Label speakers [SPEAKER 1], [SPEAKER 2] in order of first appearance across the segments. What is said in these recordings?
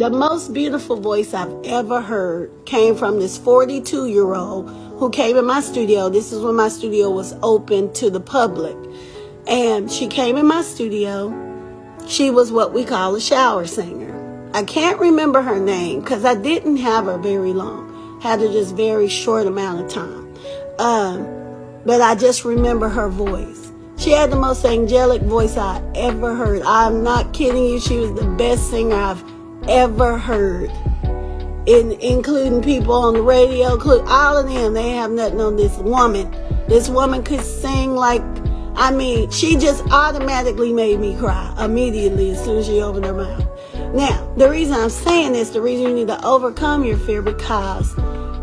[SPEAKER 1] The most beautiful voice I've ever heard came from this 42-year-old who came in my studio. This is when my studio was open to the public. And she came in my studio. She was what we call a shower singer. I can't remember her name because I didn't have her very long. Had her just very short amount of time. But I just remember her voice. She had the most angelic voice I ever heard. I'm not kidding you. She was the best singer I've ever heard, including people on the radio, all of them. They have nothing on this woman. This woman could sing like, she just automatically made me cry immediately as soon as she opened her mouth. Now, the reason I'm saying this, the reason you need to overcome your fear, because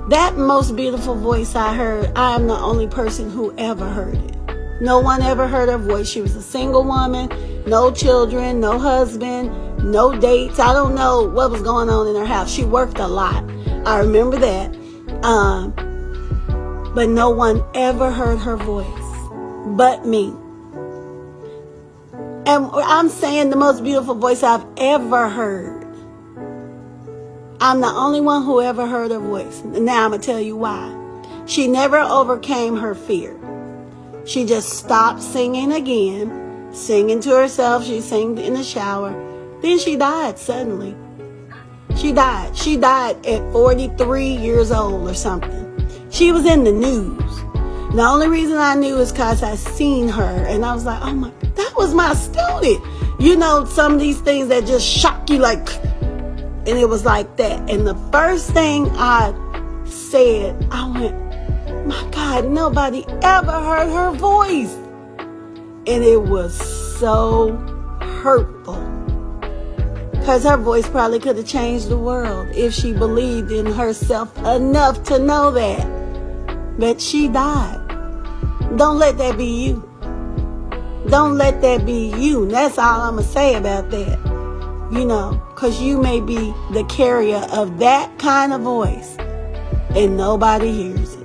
[SPEAKER 1] that most beautiful voice I heard, I am the only person who ever heard it. No one ever heard her voice. She was a single woman, no children, no husband, no dates. I don't know what was going on in her house. She worked a lot. I remember that. But no one ever heard her voice but me. And I'm saying the most beautiful voice I've ever heard. I'm the only one who ever heard her voice. Now I'm going to tell you why. She never overcame her fear. She just stopped singing again, singing to herself. She sang in the shower. Then she died suddenly. She died. She died at 43 years old or something. She was in the news. The only reason I knew is because I seen her and I was like, oh my, that was my student. You know, some of these things that just shock you like, and it was like that. And the first thing I said, I went, my God, nobody ever heard her voice. And it was so hurtful. Because her voice probably could have changed the world if she believed in herself enough to know that. But she died. Don't let that be you. Don't let that be you. That's all I'm going to say about that. You know, because you may be the carrier of that kind of voice and nobody hears it.